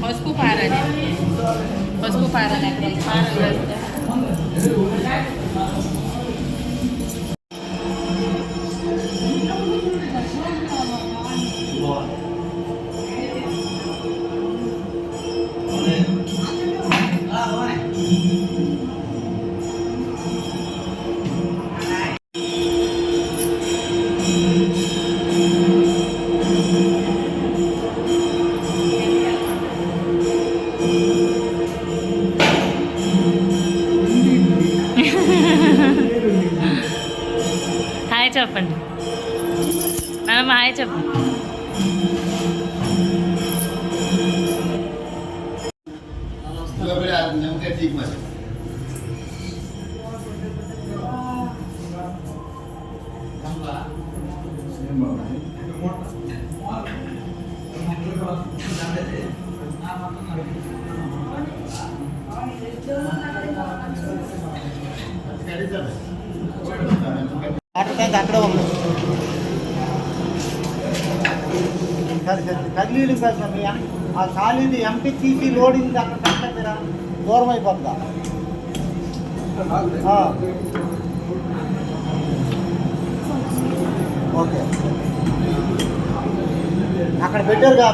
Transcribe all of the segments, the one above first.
పసుపు పారని పసుపు పారని హాయ్ చెప్పండి మేడం, హాయ్ చెప్పండి. అక్కడ కదిలీలు ఆ ఖాళీది ఎంపీ తీసి లోడింగ్ అక్కడ కట్టరా దూరం అయిపోతుందా? ఓకే, అక్కడ పెట్టారు కదా.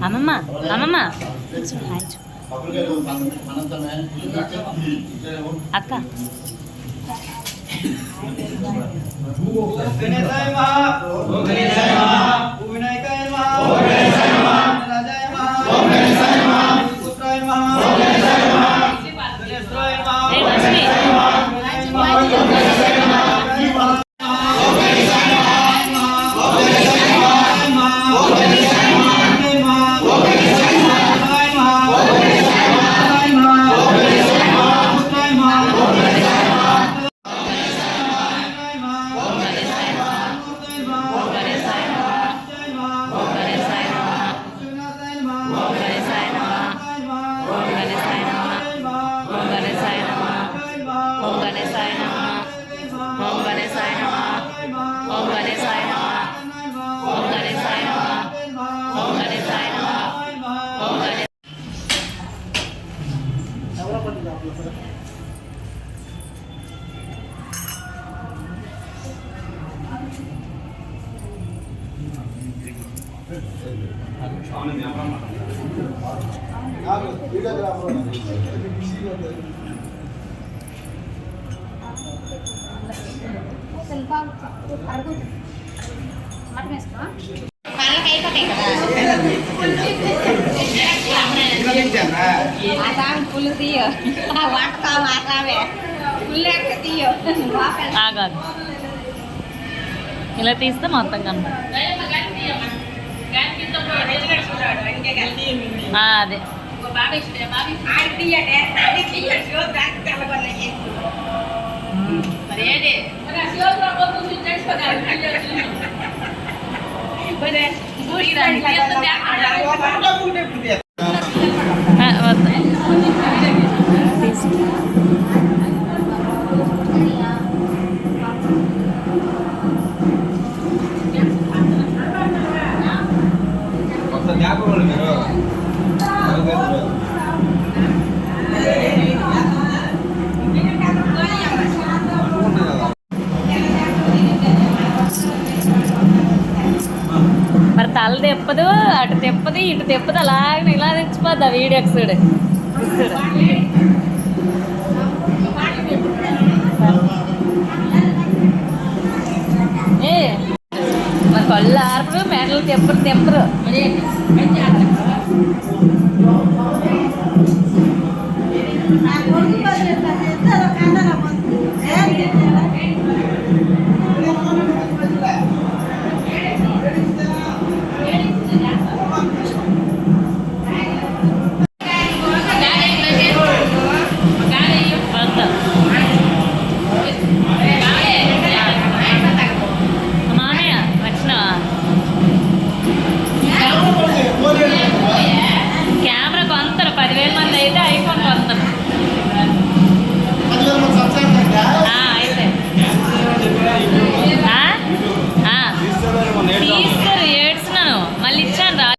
అమ్మమ్మ అమ్మమ్మ అక్క ఇలా తీస్తే మొత్తం కనుక అదే తల తిప్పదు, అటు తిప్పదు, ఇటు తిప్పదు, అలాగే ఇలా తెచ్చిపోద్ది ఆ వీడియోకి చూడు. చూడు ఏ మరి కళ్ళు ఆర్పరు, మెడలు తెంపరు. మామయ్య వచ్చినావా? కెమెరా కొంతరు 10,000 మంది అయితే ఐఫోన్ కొంతరు. అయితే తీస్తారు, ఏడ్చినాను మళ్ళీ ఇచ్చాను రా.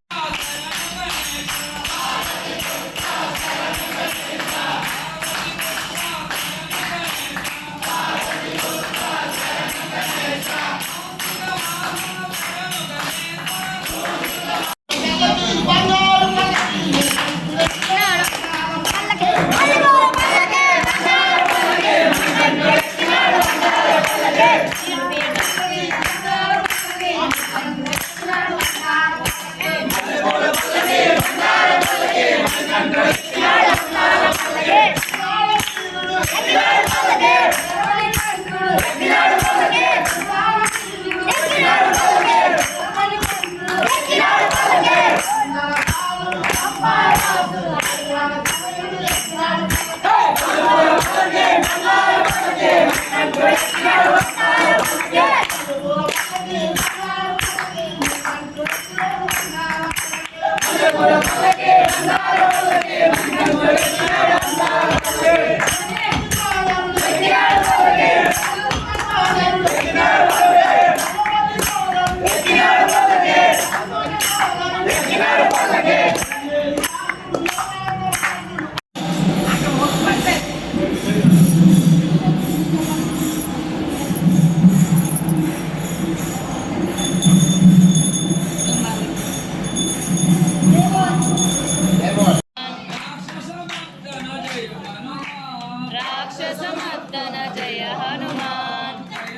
రాక్షసమర్దన జయ హనుమాన్. జయ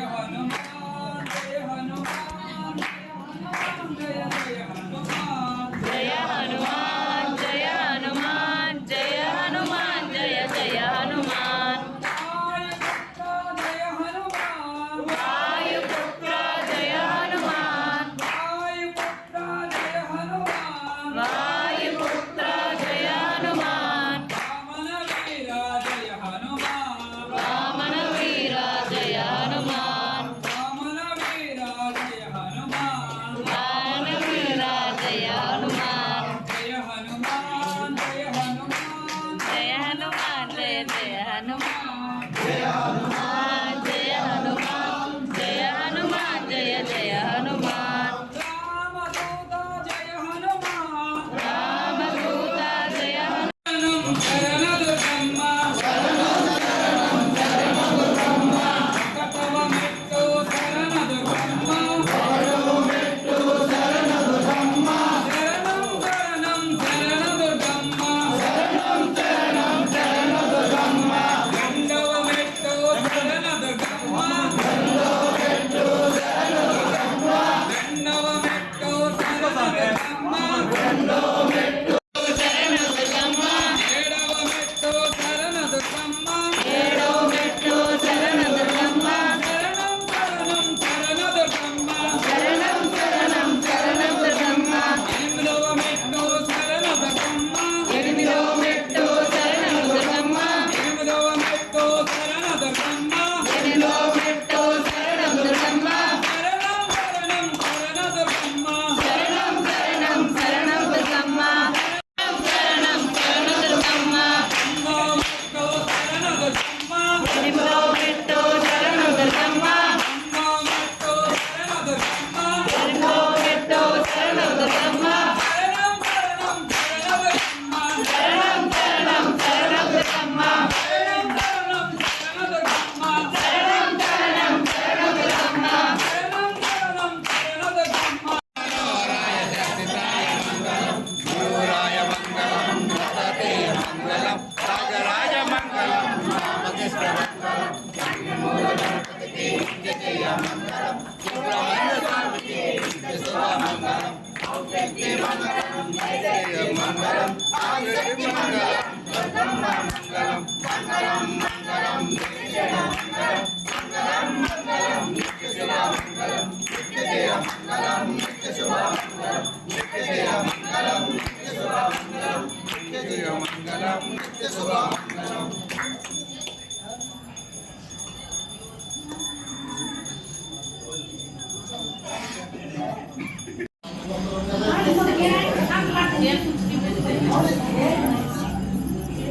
హనుమాన్ జయ హనుమాన్ జయ హనుమాన్ జయ జయ హనుమాన్. వాయుపుత్ర జయ హనుమాన్. వాయుపుత్ర జయ హనుమాన్. వామన వీర జయ హనుమాన్. వామన వీర జయ హనుమాన్. జయ హనుమాన్ జయ హనుమాన్ జయ హనుమాన్ జయ జయ హనుమాన్. జయ హనుమాన్ జయ హనుమాన్ జయ హనుమాన్ జయ జయ హనుమాన్. రామదూత జయ హనుమాన్.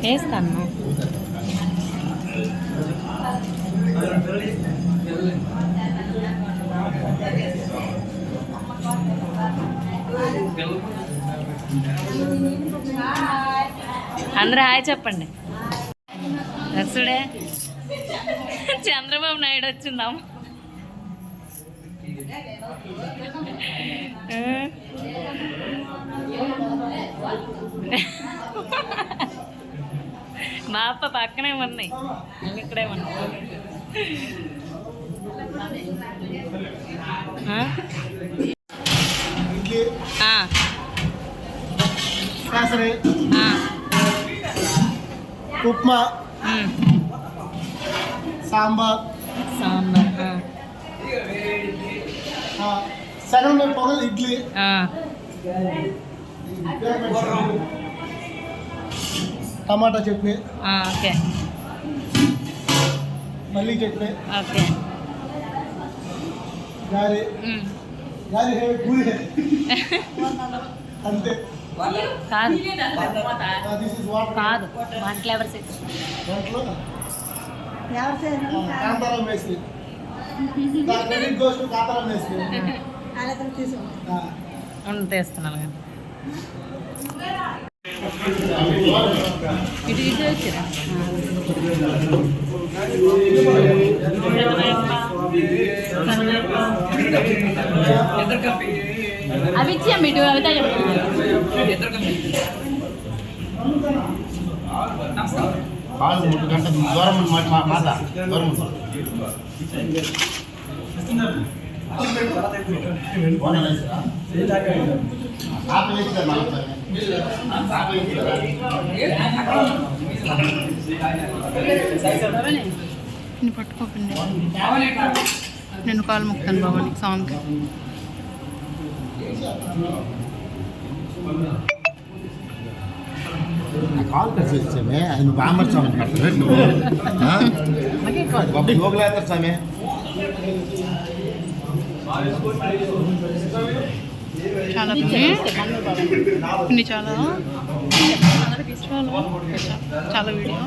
వేస్తాను. అందరూ హాయ్ చెప్పండి. రసుడే చంద్రబాబు నాయుడు వచ్చిందాం. మా అప్ప పక్కనే ఉన్నాయి, ఇక్కడే ఉన్నాయి. ఇడ్లీ, ఆ, కేసరి, ఆ, ఉప్మా, సాంబార్, సాంబార్, సగం పొగలు ఇడ్లీ, టమాటా చట్నీ, ఓకే మల్లీ చట్నీ, ఓకే. గారి గారి హే పూరి హే అంతే. కాదు దిస్ ఇస్ వాటర్. కాదు 1 ఫ్లేవర్ 6 దాంట్లో కాంతారా మేస్త్రి, క్రెడిట్ గోస్ టు కాంతారా మేస్త్రి. తీస్తున్నాను కానీ ఇటు ఇటు వచ్చిరా. అవి ఇచ్చాము ఇటు అవితా కాలు 3 గంటల దూరం మాట దూరం పట్టుకోకండి, నేను కాలు మొక్కుతాను బాబా సాంగ్కి. కాలు కట్టేసామే ఆయన బామర్చామని కట్టలేదు నువ్వు యోగులేస్తారు సామే. చాలా చాలా చాలా వీడియో